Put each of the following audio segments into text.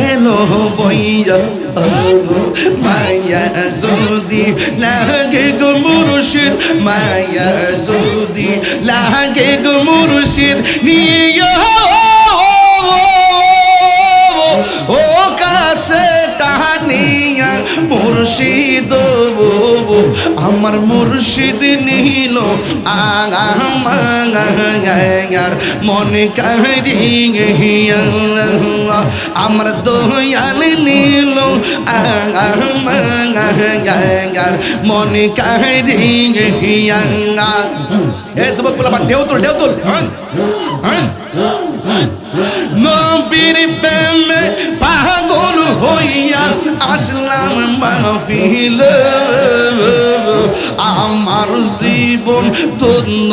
গেল বইয়া মায়া যদি লাগে গো মুর্শিদ মায়া যদি লাগে গো মুর্শিদ নিয়ে ও কাছে টানিয়া মুর্শিদ আমার মুর্শিদ নিল আমার মনে কারিয়া আমার দয়াল নিল আমার মনে কারিয়া এ সবক বলা ঢেউ তুল নবীর প্রেমে পাগল হইয়া আসলাম মাহফিলে আমার জীবন ধন্য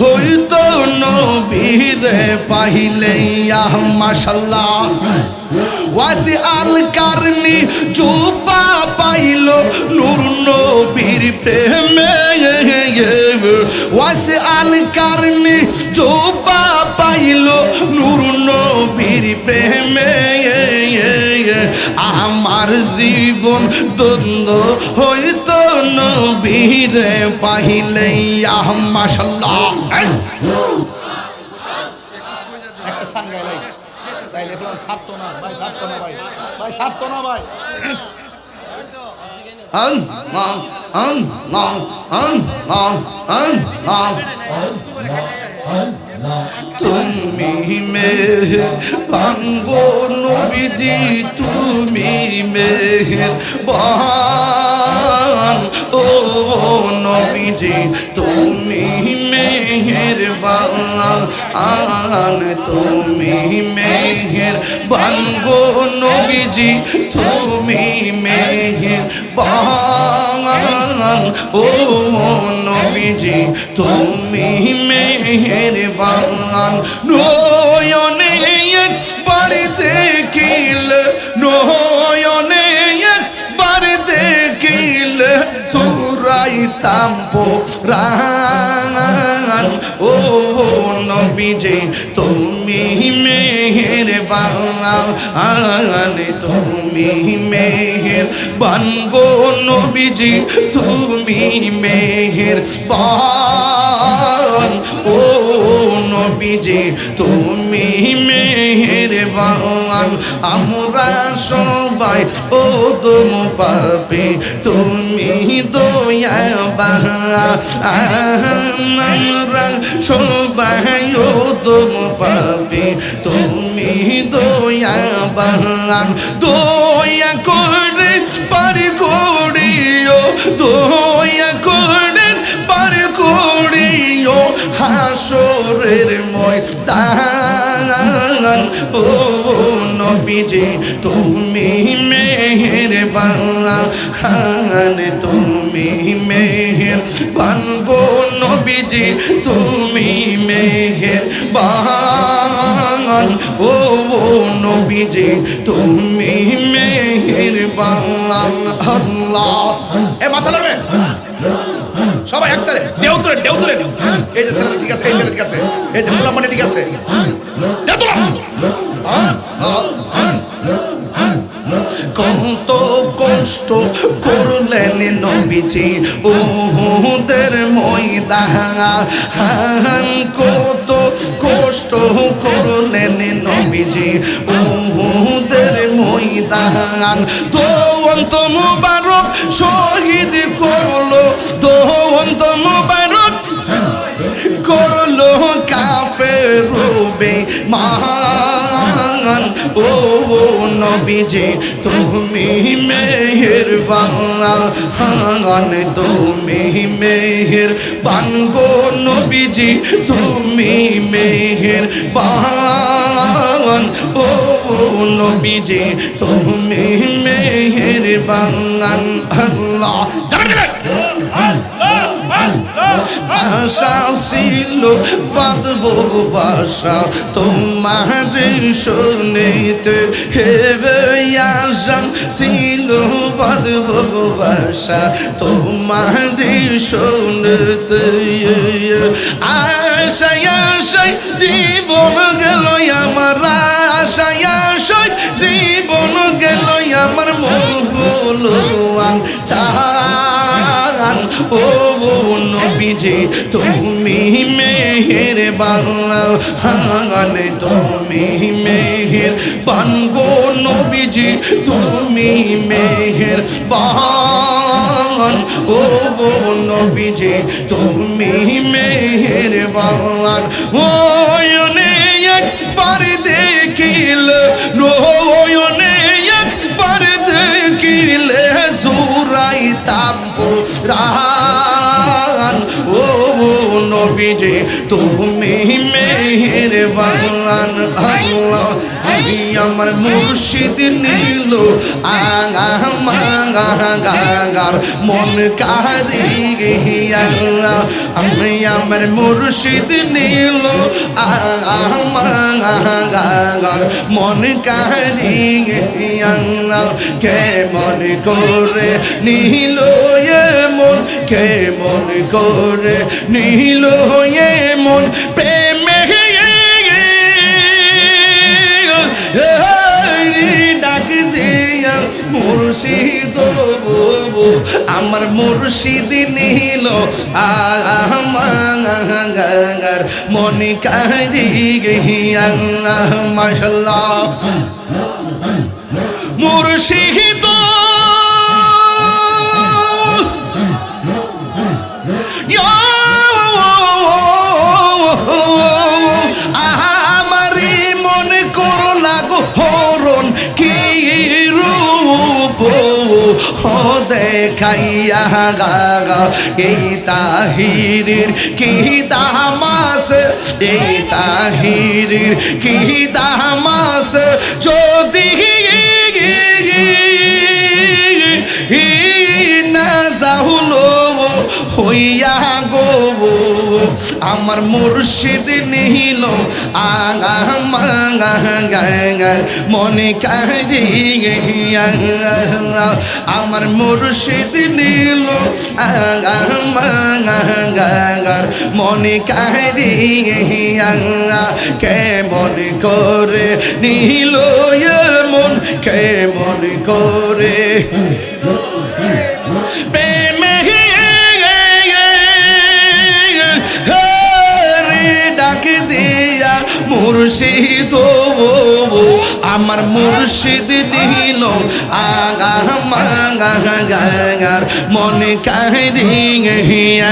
হইত নবীরে পাইলে মাশাআল্লাহ ওয়াসি আল কারনি জুবা পাইল নূর নবীর প্রেমে ওয়াসি আল কারনি জুবা পাইল নূর নবীর প্রেমে আমার জীবন ধন্য হইত নবীরে পাইলে মাশাআল্লাহ একটা গান গাইলাই তাইলে ছাড়তো না ভাই ছাড়তো না ভাই তুমি মেহেরবান নবীজি তুমি মেহেরবান ও নবীজি তুমি মেহেরবান তুমি মেহেরবান গো নবীজি তুমি মেহেরবান ও নবীজি তুমি মেহেরবান নয়নে একবার দেখিলে নয়নে একবার দেখিলে সুরাইতাম পুরাণ ও নবীজি তুমি মেহেরবান তুমি মেহেরবান গো নবীজি তুমি মেহেরবান ও নবীজি তুমি মেহেরবান আমরা সবাই ও তুম পাপী তুমি দয়াবান আমরা সবাই ও তুম পাপী তুমি দয়াবান দয়া করে পার করিও দয়া করে পার করিও হাসরের ময়দান ও নবীজি তুমি মেহেরবান তুমি মেহেরবান গো নবীজি তুমি মেহেরবান ও নবীজি তুমি মেহেরবান আল্লাহ এ মাথা লড়বে সবাই একতারে দেউ তুলে এই যে ছেলে ঠিক আছে এই ছেলে ঠিক আছে এই যে মোলা মানে ঠিক আছে দেউ তুলে কত কষ্ট করলেন নবীজি উহুদের ময়দান কত কষ্ট করলেন নবীজি উহুদের ময়দান দোয়ন্ত মুবারক শহীদ করলো দোয়ন্ত মুবারক করলো কাফের বেঈমান ও নবীজি তুমি মেহেরবান তুমি মেহেরবান গো নবীজি তুমি মেহেরবান ও নবীজি তুমি মেহেরবান আল্লাহ আশা ছিল বাঁধবো বাসা তোমার শুনিতে হেবে আশা ছিল বাঁধবো বাসা তোমার শুনিতে আশায় জীবন গেল আমার আশায় জীবন চান ও নবীজি তুমি মেহেরবান তুমি মেহেরবান গো নবীজি তুমি মেহেরবান ও নবীজি তুমি মেহেরবান ওয়নে একবার দেখিলে নয়নে একবার দেখিলে জুরাইতাম পুরাণ ও নবীজি তুমি মেহেরবান আল্লাহ আমার মুর্শিদ নীল আগার মন কারিয়া আমি আমার মুর্শিদ নীল আগার মন কারিয়া কে মন করে নীল মন কে মন করে নীল মন প্রেমে ডাক দিয়া মুর্শিদ আমার মুর্শিদ নীল আমার মনে কারিয়া মাশাআল্লাহ মুর্শিদ আমারি মনে করো লাগো হরণ কি রূপ দেখাইয়া গাগা এই তাহিরির কি দামাস এই তাহিরির কি দামাস যদি না যাহুলো হইয়া গো আমার মুর্শিদ নীল আগার মনে কারিয়া আমার মুর্শিদ নীল আগার মনে কারিয়া কে মনে করে নীল মন কে মনে করে প্রেমে ডাক দিয়া মুর্শিদ আমার মুর্শিদ নীল আগার মনে কারিয়া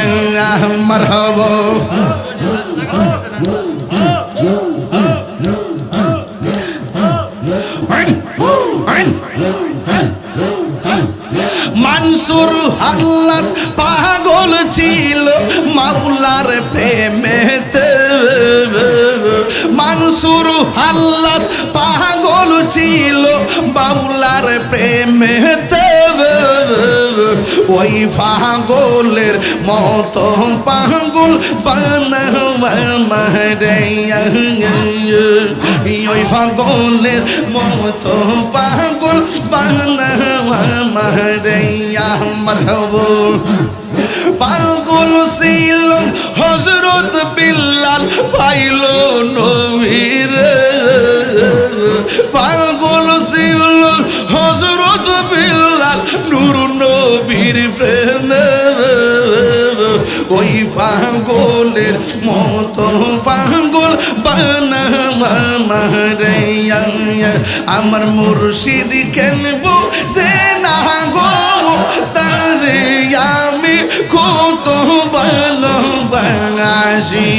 মারহাবা মানসুর হাল্লাস পাগল ছিল মাওলার প্রেমেতে মানসুর হাল্লাস পাগল ছিল মাওলার প্রেমেতে ওই পাগলের মতো পাগল বানাওয়া মারাইয়া ওই পাগলের মতো পাগল বানাওয়া মারাইয়া মারহাবা পাগল ছিল হযরত বিল্লাল পাইল নবীর পাগল ছিল হযরত বিল্লাল নূর নবীর প্রেমে ওই পাগলের মতো পাগল বানাওয়া মারাইয়া আমার মুর্শিদ কেনবো সে না গো তারে আমি কত ভালোবাসি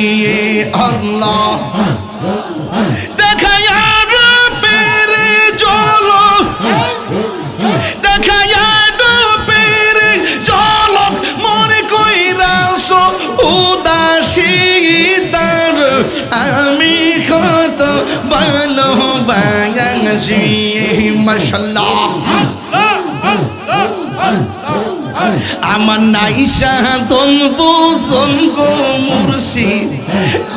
আল্লাহ দেখায়া পেরে চলো দেখায়া পেরে চলো মনে কইরাস উদাসী তার আমি কত ভালোবাসি মাশাআল্লাহ আমার নাইশা তনবু সনগো মুর্শিদ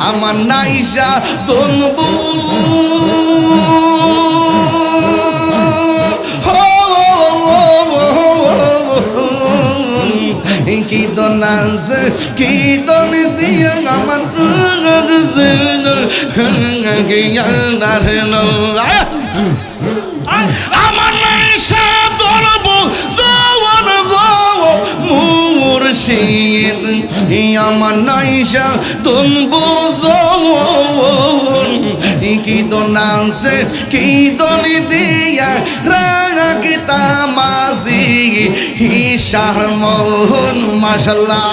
আমার নাইশা তনবু কি দনাস কি দন দিয়া আমার আমার নাইশা তনবু জওয়ান গো মুর্শিদ আমার নাইশা তুম বুঝন কি দন আছে কি দন দিয়া রাগতা মাঝি হিসার মোহন মাশাল্লাহ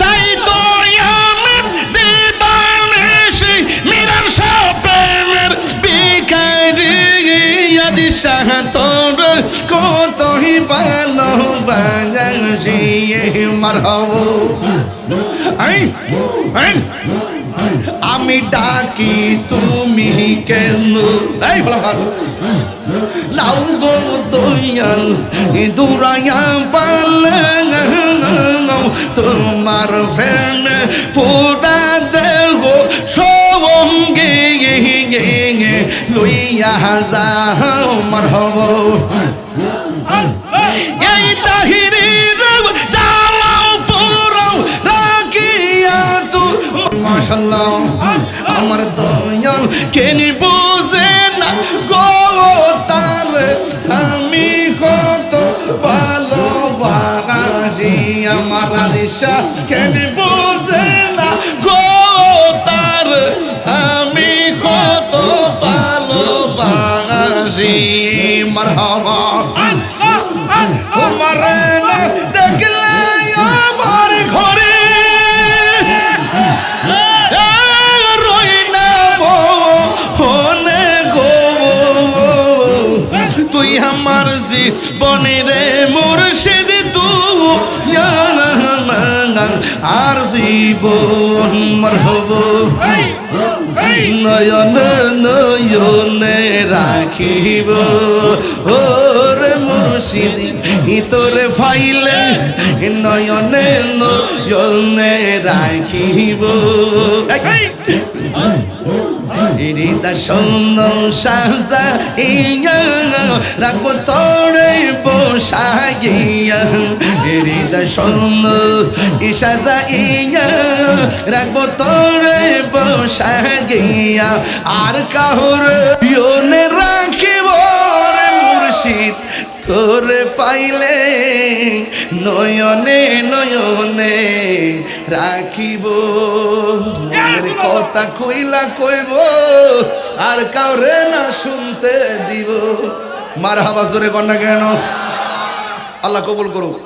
তাই তো আমার দিবানিশি মিরান সাপের বিকারি আজ শাহতর কতই ভালো বাজাসি মারহাবো আমি ডাকি তুমি কেন এই ভালো লাউ গো দয়াল দুরায়া পালে তোমার ফ্রেন্ড পুরা দেহ সঙ্গে লইয়া যাও মারহাবো এই তাহিরির জালাও পুরাও রাখিয়া তু মাশাআল্লাহ আমার দয়াল কেন বুঝে না গো তার আমি কত ভালোবাসি আমার আলিশা কেন বুঝে না গো তার আমি কত ভালোবাসি মারহাবা তোমার না দেখলে আমার ঘরে রই না মনে গো তুই আমার জীবনের মুর্শিদ তুই আর জীবন মারহব নয়নে নয়নে রাখিব ওরে মুর্শিদ তোরে ফাইলে নয়নে নয়নে রাখিব হৃদয় সুন্দর সাজা ইয়া রাখবো তোরে বসাইয়া হৃদয় সুন্দর সাজা ইয়া রাখবো তোরে বসাইয়া আর কাহুর ইয়নে রাখিব রে মুর্শিদ তোরে পাইলে নয়নে নয়নে রাখিব কথা কইলা কইব আর কাউরে না শুনতে দিব মারহাবা জোরে কন্যা কেন আল্লাহ কবুল করুক।